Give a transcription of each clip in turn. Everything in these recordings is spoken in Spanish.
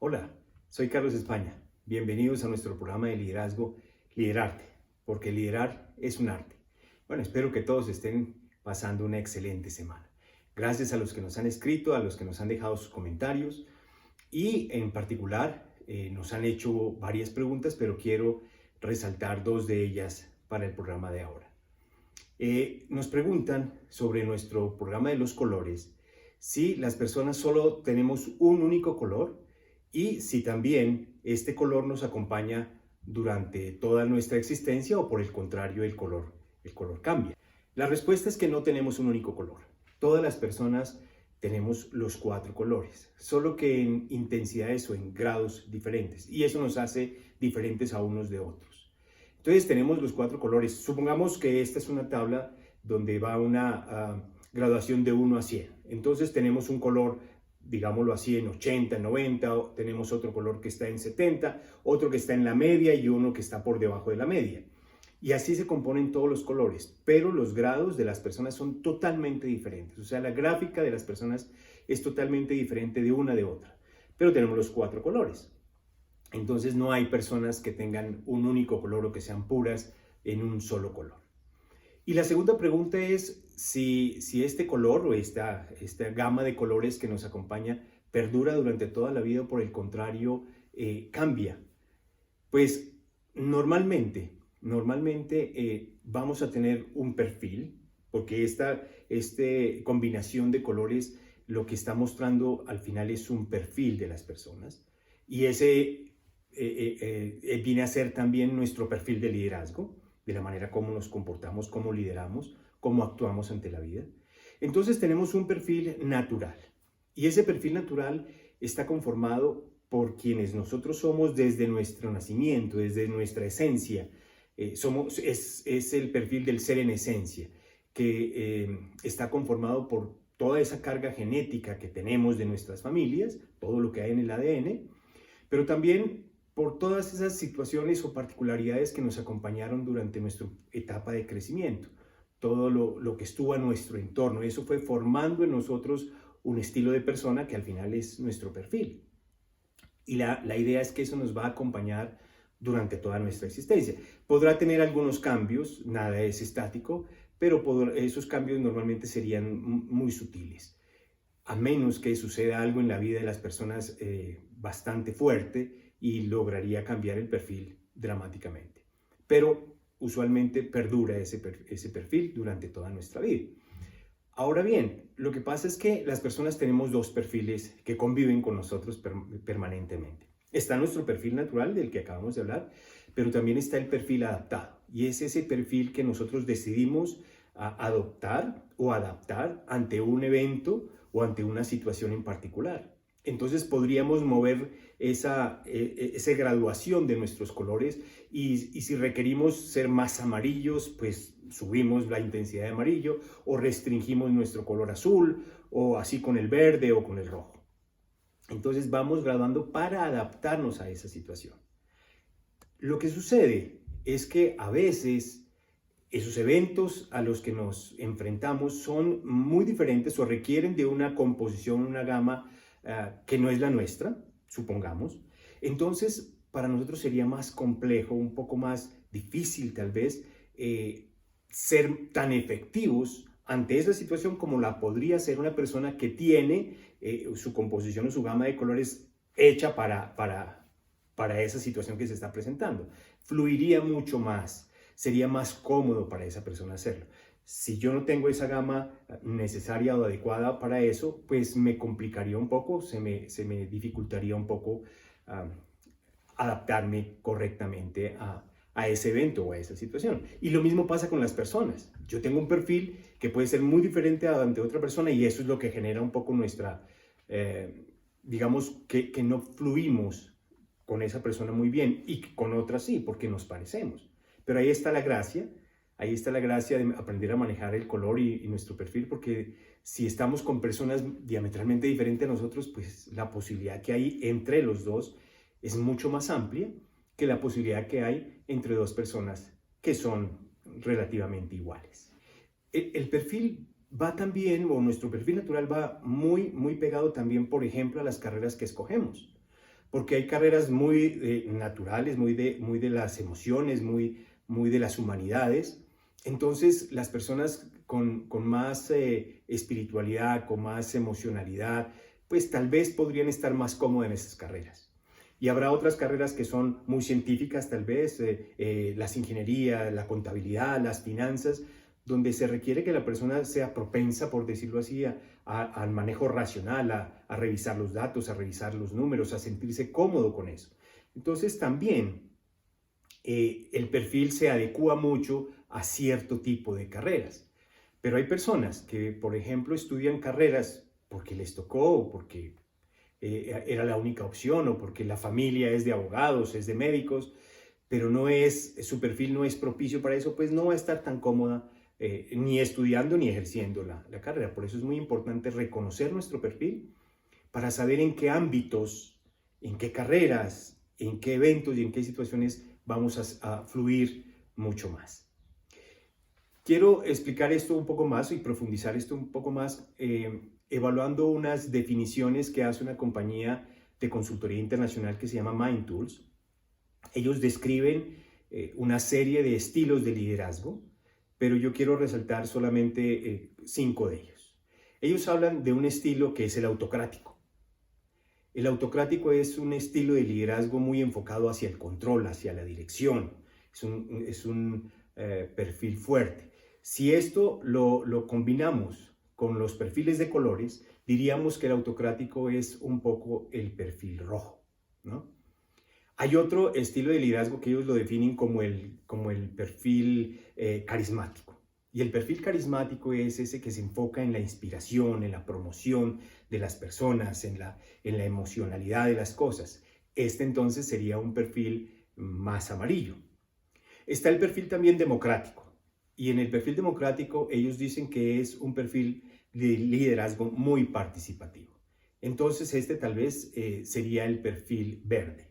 Hola, soy Carlos España. Bienvenidos a nuestro programa de liderazgo Liderarte, porque liderar es un arte. Bueno, espero que todos estén pasando una excelente semana. Gracias a los que nos han escrito, a los que nos han dejado sus comentarios y en particular nos han hecho varias preguntas, pero quiero resaltar dos de ellas para el programa de ahora. Nos preguntan sobre nuestro programa de los colores, si las personas solo tenemos un único color y si también este color nos acompaña durante toda nuestra existencia o por el contrario el color cambia. La respuesta es que no tenemos un único color. Todas las personas tenemos los cuatro colores, solo que en intensidades o en grados diferentes, y eso nos hace diferentes a unos de otros. Entonces tenemos los cuatro colores. Supongamos que esta es una tabla donde va una graduación de 1 a 100. Entonces tenemos un color, digámoslo así, en 80, en 90, tenemos otro color que está en 70, otro que está en la media y uno que está por debajo de la media. Y así se componen todos los colores, pero los grados de las personas son totalmente diferentes. O sea, la gráfica de las personas es totalmente diferente de una de otra. Pero tenemos los cuatro colores. Entonces no hay personas que tengan un único color o que sean puras en un solo color. Y la segunda pregunta es si este color o esta gama de colores que nos acompaña perdura durante toda la vida o por el contrario cambia. Pues normalmente vamos a tener un perfil, porque esta combinación de colores lo que está mostrando al final es un perfil de las personas y ese viene a ser también nuestro perfil de liderazgo, de la manera como nos comportamos, cómo lideramos, cómo actuamos ante la vida. Entonces tenemos un perfil natural y ese perfil natural está conformado por quienes nosotros somos desde nuestro nacimiento, desde nuestra esencia. Es el perfil del ser en esencia, que está conformado por toda esa carga genética que tenemos de nuestras familias, todo lo que hay en el ADN, pero también por todas esas situaciones o particularidades que nos acompañaron durante nuestra etapa de crecimiento, todo lo que estuvo a nuestro entorno. Eso fue formando en nosotros un estilo de persona que al final es nuestro perfil. Y la idea es que eso nos va a acompañar durante toda nuestra existencia. Podrá tener algunos cambios, nada es estático, pero esos cambios normalmente serían muy sutiles. A menos que suceda algo en la vida de las personas bastante fuerte y lograría cambiar el perfil dramáticamente. Pero usualmente perdura ese perfil durante toda nuestra vida. Ahora bien, lo que pasa es que las personas tenemos dos perfiles que conviven con nosotros permanentemente. Está nuestro perfil natural del que acabamos de hablar, pero también está el perfil adaptado. Y es ese perfil que nosotros decidimos adoptar o adaptar ante un evento o ante una situación en particular. Entonces podríamos mover esa graduación de nuestros colores y si requerimos ser más amarillos, pues subimos la intensidad de amarillo o restringimos nuestro color azul o así con el verde o con el rojo. Entonces vamos graduando para adaptarnos a esa situación. Lo que sucede es que a veces esos eventos a los que nos enfrentamos son muy diferentes o requieren de una composición, una gama que no es la nuestra, supongamos. Entonces, para nosotros sería más complejo, un poco más difícil tal vez, ser tan efectivos ante esa situación como la podría ser una persona que tiene su composición o su gama de colores hecha para esa situación que se está presentando. Fluiría mucho más, sería más cómodo para esa persona hacerlo. Si yo no tengo esa gama necesaria o adecuada para eso, pues me complicaría un poco, se me dificultaría un poco adaptarme correctamente a ese evento o a esa situación. Y lo mismo pasa con las personas. Yo tengo un perfil que puede ser muy diferente ante otra persona y eso es lo que genera un poco nuestra, digamos, que no fluimos con esa persona muy bien y con otras sí, porque nos parecemos. Pero ahí está la gracia de aprender a manejar el color y nuestro perfil, porque si estamos con personas diametralmente diferentes a nosotros, pues la posibilidad que hay entre los dos es mucho más amplia que la posibilidad que hay entre dos personas que son relativamente iguales. El perfil va también, o nuestro perfil natural va muy pegado también, por ejemplo, a las carreras que escogemos. porque hay carreras muy naturales, muy de las emociones, muy de las humanidades. Entonces, las personas con más espiritualidad, con más emocionalidad, pues tal vez podrían estar más cómodas en esas carreras. Y habrá otras carreras que son muy científicas, tal vez, las ingenierías, la contabilidad, las finanzas, donde se requiere que la persona sea propensa, por decirlo así, al manejo racional, a revisar los datos, a revisar los números, a sentirse cómodo con eso. Entonces también el perfil se adecua mucho a cierto tipo de carreras. Pero hay personas que, por ejemplo, estudian carreras porque les tocó o porque era la única opción o porque la familia es de abogados, es de médicos, pero su perfil no es propicio para eso, pues no va a estar tan cómoda ni estudiando ni ejerciendo la carrera. Por eso es muy importante reconocer nuestro perfil para saber en qué ámbitos, en qué carreras, en qué eventos y en qué situaciones vamos a fluir mucho más. Quiero explicar esto un poco más y profundizar esto un poco más evaluando unas definiciones que hace una compañía de consultoría internacional que se llama Mind Tools. Ellos describen una serie de estilos de liderazgo, pero yo quiero resaltar solamente 5 de ellos. Ellos hablan de un estilo que es el autocrático. El autocrático es un estilo de liderazgo muy enfocado hacia el control, hacia la dirección. Es un perfil fuerte. Si esto lo combinamos con los perfiles de colores, diríamos que el autocrático es un poco el perfil rojo, ¿no? Hay otro estilo de liderazgo que ellos lo definen como el perfil carismático. Y el perfil carismático es ese que se enfoca en la inspiración, en la promoción de las personas, en la emocionalidad de las cosas. Este entonces sería un perfil más amarillo. Está el perfil también democrático. Y en el perfil democrático ellos dicen que es un perfil de liderazgo muy participativo. Entonces este tal vez sería el perfil verde.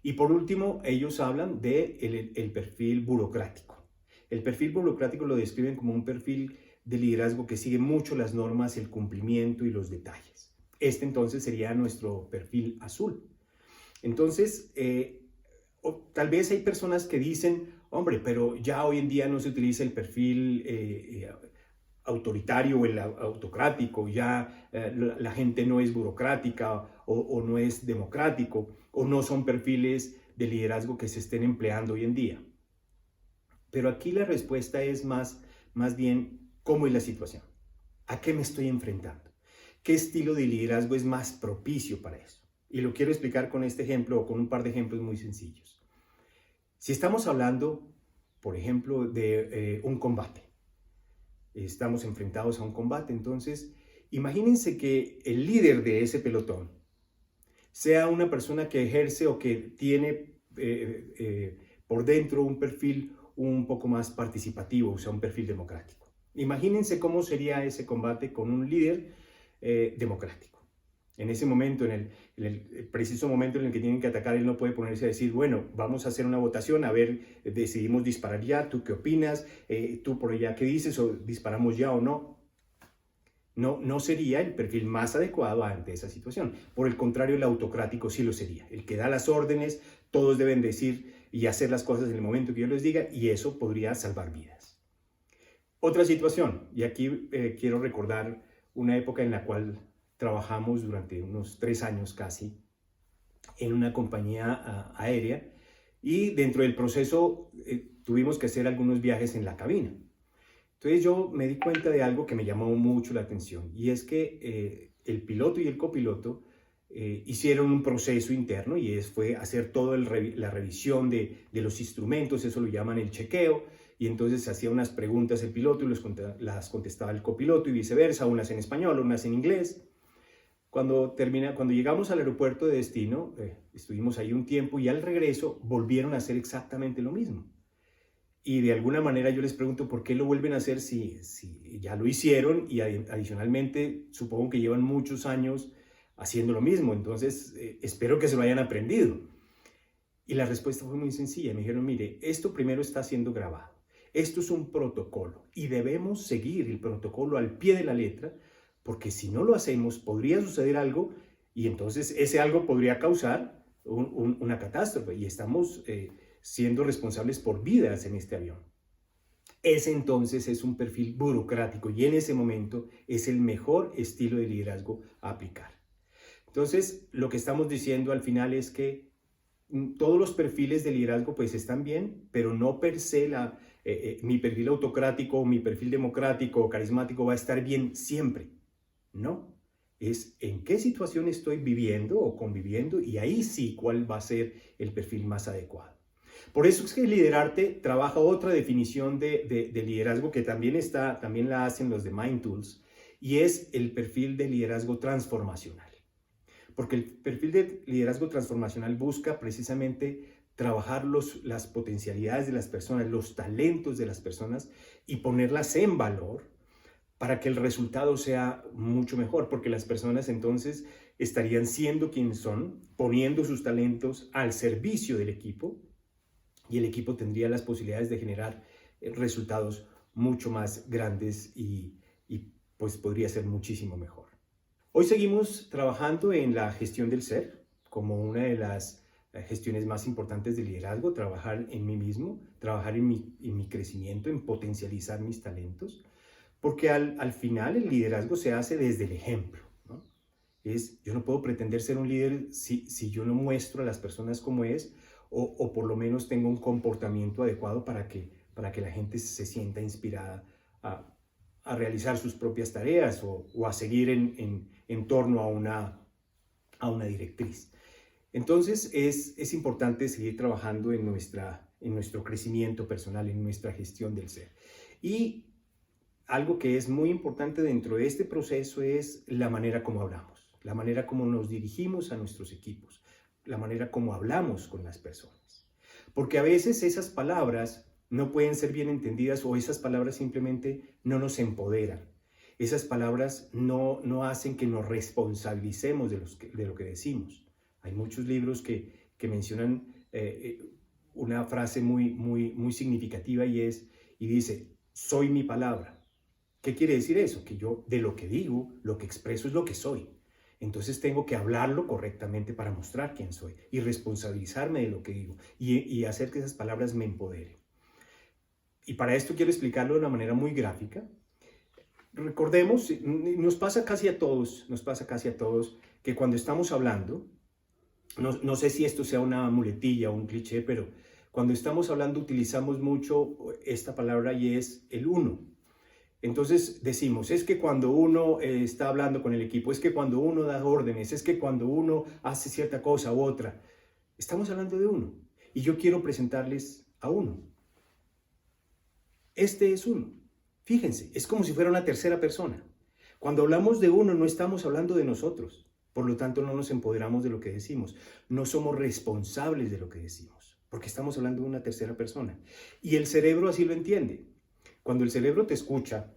Y por último, ellos hablan de el perfil burocrático. El perfil burocrático lo describen como un perfil de liderazgo que sigue mucho las normas, el cumplimiento y los detalles. Este entonces sería nuestro perfil azul. Entonces, tal vez hay personas que dicen, hombre, pero ya hoy en día no se utiliza el perfil autoritario o el autocrático, ya la gente no es burocrática o no es democrático o no son perfiles de liderazgo que se estén empleando hoy en día. Pero aquí la respuesta es más bien cómo es la situación, a qué me estoy enfrentando, qué estilo de liderazgo es más propicio para eso. Y lo quiero explicar con este ejemplo o con un par de ejemplos muy sencillos. Si estamos hablando, por ejemplo, de un combate, estamos enfrentados a un combate, entonces imagínense que el líder de ese pelotón sea una persona que ejerce o que tiene por dentro un perfil un poco más participativo, o sea, un perfil democrático. Imagínense cómo sería ese combate con un líder democrático. En ese momento, en el preciso momento en el que tienen que atacar, él no puede ponerse a decir, bueno, vamos a hacer una votación, a ver, decidimos disparar ya, ¿tú qué opinas? ¿Tú por allá qué dices? ¿O disparamos ya o no? No sería el perfil más adecuado ante esa situación. Por el contrario, el autocrático sí lo sería. El que da las órdenes, todos deben decir y hacer las cosas en el momento que yo les diga, y eso podría salvar vidas. Otra situación, y aquí quiero recordar una época en la cual trabajamos durante unos 3 años casi en una compañía aérea, y dentro del proceso tuvimos que hacer algunos viajes en la cabina. Entonces yo me di cuenta de algo que me llamó mucho la atención, y es que el piloto y el copiloto hicieron un proceso interno, y fue hacer toda la revisión de los instrumentos, eso lo llaman el chequeo, y entonces se hacía unas preguntas el piloto y las contestaba el copiloto y viceversa, unas en español, unas en inglés. Cuando llegamos al aeropuerto de destino, estuvimos ahí un tiempo y al regreso volvieron a hacer exactamente lo mismo. Y de alguna manera yo les pregunto por qué lo vuelven a hacer si ya lo hicieron, y adicionalmente supongo que llevan muchos años haciendo lo mismo, entonces espero que se lo hayan aprendido. Y la respuesta fue muy sencilla, me dijeron, mire, esto primero está siendo grabado, esto es un protocolo y debemos seguir el protocolo al pie de la letra, porque si no lo hacemos podría suceder algo Y entonces ese algo podría causar una catástrofe y estamos siendo responsables por vidas en este avión. Ese entonces es un perfil burocrático y en ese momento es el mejor estilo de liderazgo a aplicar. Entonces, lo que estamos diciendo al final es que todos los perfiles de liderazgo pues están bien, pero no per se mi perfil autocrático, mi perfil democrático o carismático va a estar bien siempre. No, es en qué situación estoy viviendo o conviviendo y ahí sí cuál va a ser el perfil más adecuado. Por eso es que Liderarte trabaja otra definición de liderazgo que también la hacen los de Mind Tools y es el perfil de liderazgo transformacional. Porque el perfil de liderazgo transformacional busca precisamente trabajar las potencialidades de las personas, los talentos de las personas y ponerlas en valor para que el resultado sea mucho mejor, porque las personas entonces estarían siendo quienes son, poniendo sus talentos al servicio del equipo y el equipo tendría las posibilidades de generar resultados mucho más grandes y pues podría ser muchísimo mejor. Hoy seguimos trabajando en la gestión del ser como una de las gestiones más importantes de liderazgo, trabajar en mí mismo, trabajar en mi crecimiento, en potencializar mis talentos, porque al final el liderazgo se hace desde el ejemplo, ¿no? Yo no puedo pretender ser un líder si yo no muestro a las personas cómo es o por lo menos tengo un comportamiento adecuado para que la gente se sienta inspirada a realizar sus propias tareas o a seguir en torno a una directriz. Entonces es importante seguir trabajando en nuestro crecimiento personal, en nuestra gestión del ser. Y algo que es muy importante dentro de este proceso es la manera como hablamos, la manera como nos dirigimos a nuestros equipos, la manera como hablamos con las personas. Porque a veces esas palabras no pueden ser bien entendidas o esas palabras simplemente no nos empoderan. Esas palabras no hacen que nos responsabilicemos de lo que decimos. Hay muchos libros que mencionan una frase muy significativa y dice, soy mi palabra. ¿Qué quiere decir eso? Que yo de lo que digo, lo que expreso es lo que soy. Entonces tengo que hablarlo correctamente para mostrar quién soy y responsabilizarme de lo que digo y hacer que esas palabras me empoderen. Y para esto quiero explicarlo de una manera muy gráfica. Recordemos, nos pasa casi a todos que cuando estamos hablando, no sé si esto sea una muletilla o un cliché, pero cuando estamos hablando utilizamos mucho esta palabra y es el uno. Entonces decimos, es que cuando uno está hablando con el equipo, es que cuando uno da órdenes, es que cuando uno hace cierta cosa u otra, estamos hablando de uno. Y yo quiero presentarles a uno. Este es uno. Fíjense, es como si fuera una tercera persona. Cuando hablamos de uno, no estamos hablando de nosotros. Por lo tanto, no nos empoderamos de lo que decimos. No somos responsables de lo que decimos, porque estamos hablando de una tercera persona. Y el cerebro así lo entiende. Cuando el cerebro te escucha,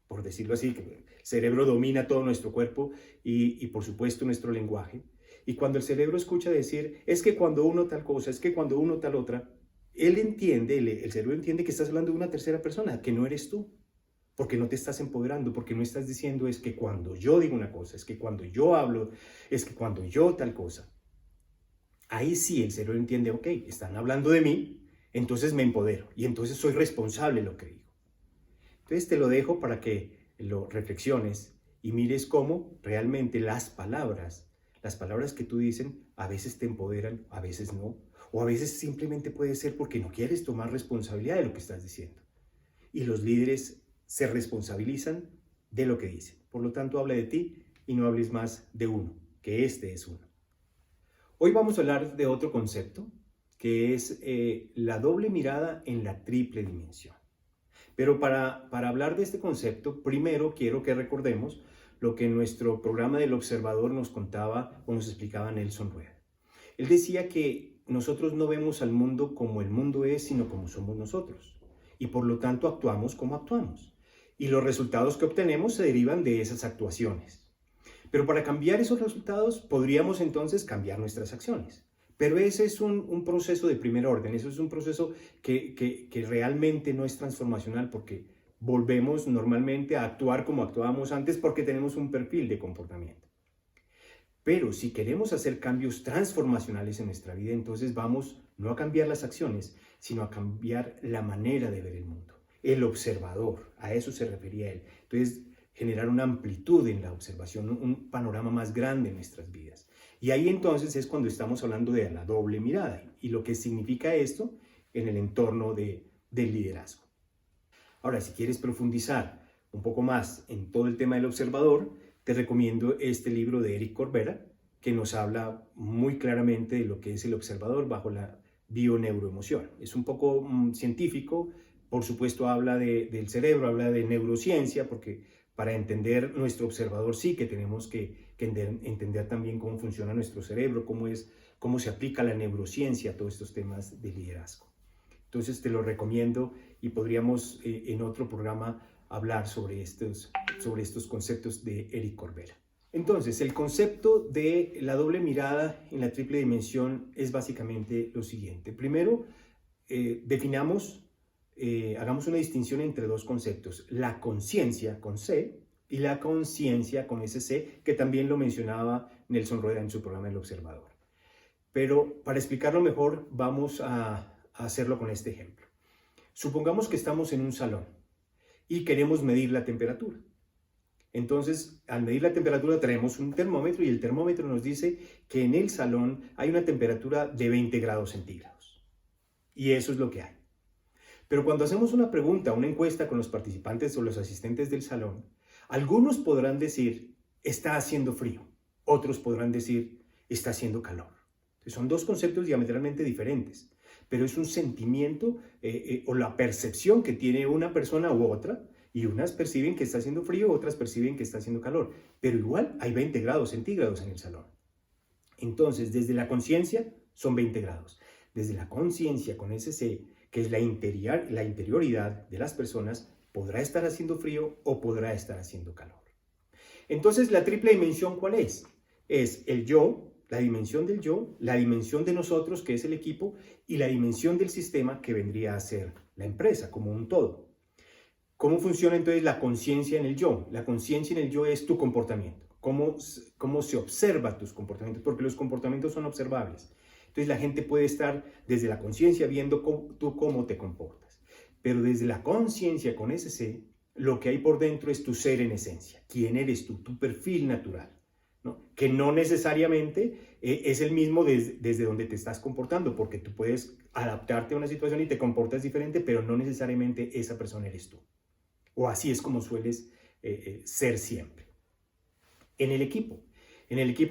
por decirlo así, que el cerebro domina todo nuestro cuerpo y por supuesto nuestro lenguaje. Y cuando el cerebro escucha decir, es que cuando uno tal cosa, es que cuando uno tal otra, él entiende, el cerebro entiende que estás hablando de una tercera persona, que no eres tú, porque no te estás empoderando, porque no estás diciendo es que cuando yo digo una cosa, es que cuando yo hablo, es que cuando yo tal cosa. Ahí sí el cerebro entiende, ok, están hablando de mí, entonces me empodero y entonces soy responsable de lo que digo. Entonces te lo dejo para que lo reflexiones y mires cómo realmente las palabras que tú dices a veces te empoderan, a veces no, o a veces simplemente puede ser porque no quieres tomar responsabilidad de lo que estás diciendo. Y los líderes se responsabilizan de lo que dicen. Por lo tanto, habla de ti y no hables más de uno, que este es uno. Hoy vamos a hablar de otro concepto, que es la doble mirada en la triple dimensión. Pero para hablar de este concepto, primero quiero que recordemos lo que en nuestro programa del Observador nos contaba o nos explicaba Nelson Rueda. Él decía que nosotros no vemos al mundo como el mundo es, sino como somos nosotros. Y por lo tanto actuamos como actuamos. Y los resultados que obtenemos se derivan de esas actuaciones. Pero para cambiar esos resultados, podríamos entonces cambiar nuestras acciones. Pero ese es un proceso de primer orden, eso es un proceso que realmente no es transformacional porque volvemos normalmente a actuar como actuábamos antes porque tenemos un perfil de comportamiento. Pero si queremos hacer cambios transformacionales en nuestra vida, entonces vamos no a cambiar las acciones, sino a cambiar la manera de ver el mundo. El observador, a eso se refería él. Entonces, generar una amplitud en la observación, un panorama más grande en nuestras vidas. Y ahí entonces es cuando estamos hablando de la doble mirada y lo que significa esto en el entorno del liderazgo. Ahora, si quieres profundizar un poco más en todo el tema del observador, te recomiendo este libro de Eric Corbera, que nos habla muy claramente de lo que es el observador bajo la bioneuroemoción. Es un poco científico, por supuesto habla del cerebro, habla de neurociencia, porque para entender nuestro observador sí que tenemos que entender también cómo funciona nuestro cerebro, cómo se aplica la neurociencia a todos estos temas de liderazgo. Entonces te lo recomiendo y podríamos en otro programa hablar sobre estos conceptos de Eric Corbera. Entonces, el concepto de la doble mirada en la triple dimensión es básicamente lo siguiente. Primero, hagamos una distinción entre dos conceptos, la conciencia con C y la conciencia con SC, que también lo mencionaba Nelson Rueda en su programa El Observador. Pero para explicarlo mejor, vamos a hacerlo con este ejemplo. Supongamos que estamos en un salón y queremos medir la temperatura. Entonces, al medir la temperatura traemos un termómetro y el termómetro nos dice que en el salón hay una temperatura de 20 grados centígrados. Y eso es lo que hay. Pero cuando hacemos una pregunta, una encuesta con los participantes o los asistentes del salón, algunos podrán decir, está haciendo frío. Otros podrán decir, está haciendo calor. Entonces, son dos conceptos diametralmente diferentes, pero es un sentimiento o la percepción que tiene una persona u otra, y unas perciben que está haciendo frío, otras perciben que está haciendo calor, pero igual hay 20 grados centígrados en el salón. Entonces, desde la conciencia son 20 grados. Desde la conciencia con ese C, que es la interioridad de las personas, podrá estar haciendo frío o podrá estar haciendo calor. Entonces, la triple dimensión, ¿cuál es? Es el yo, la dimensión del yo, la dimensión de nosotros, que es el equipo, y la dimensión del sistema, que vendría a ser la empresa, como un todo. ¿Cómo funciona entonces la conciencia en el yo? La conciencia en el yo es tu comportamiento. ¿Cómo se observa tus comportamientos? Porque los comportamientos son observables. Entonces la gente puede estar desde la conciencia viendo tú cómo te comportas. Pero desde la conciencia con ese C, lo que hay por dentro es tu ser en esencia. ¿Quién eres tú? Tu perfil natural, ¿no? Que no necesariamente es el mismo desde donde te estás comportando, porque tú puedes adaptarte a una situación y te comportas diferente, pero no necesariamente esa persona eres tú. O así es como sueles ser siempre. En el equipo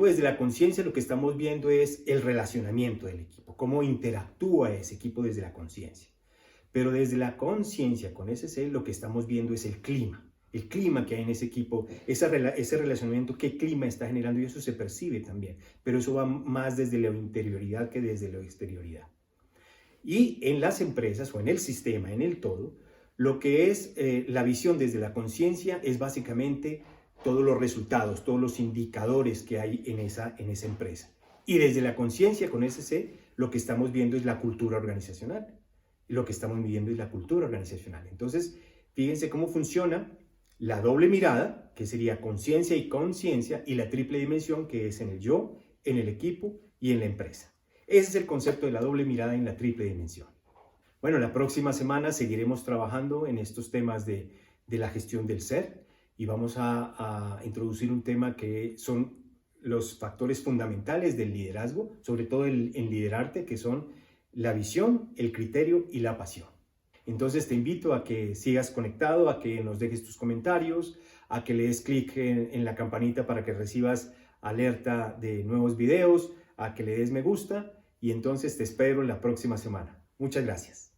desde la conciencia lo que estamos viendo es el relacionamiento del equipo, cómo interactúa ese equipo desde la conciencia. Pero desde la conciencia con ese ser lo que estamos viendo es el clima que hay en ese equipo, ese relacionamiento, qué clima está generando, y eso se percibe también. Pero eso va más desde la interioridad que desde la exterioridad. Y en las empresas o en el sistema, en el todo, lo que es la visión desde la conciencia es básicamente todos los resultados, todos los indicadores que hay en esa empresa. Y desde la conciencia con ese C, lo que estamos viendo es la cultura organizacional. Y lo que estamos viviendo es la cultura organizacional. Entonces, fíjense cómo funciona la doble mirada, que sería conciencia y conciencia, y la triple dimensión, que es en el yo, en el equipo y en la empresa. Ese es el concepto de la doble mirada en la triple dimensión. Bueno, la próxima semana seguiremos trabajando en estos temas de la gestión del ser y vamos a introducir un tema que son los factores fundamentales del liderazgo, sobre todo en liderarte, que son la visión, el criterio y la pasión. Entonces te invito a que sigas conectado, a que nos dejes tus comentarios, a que le des clic en la campanita para que recibas alerta de nuevos videos, a que le des me gusta y entonces te espero la próxima semana. Muchas gracias.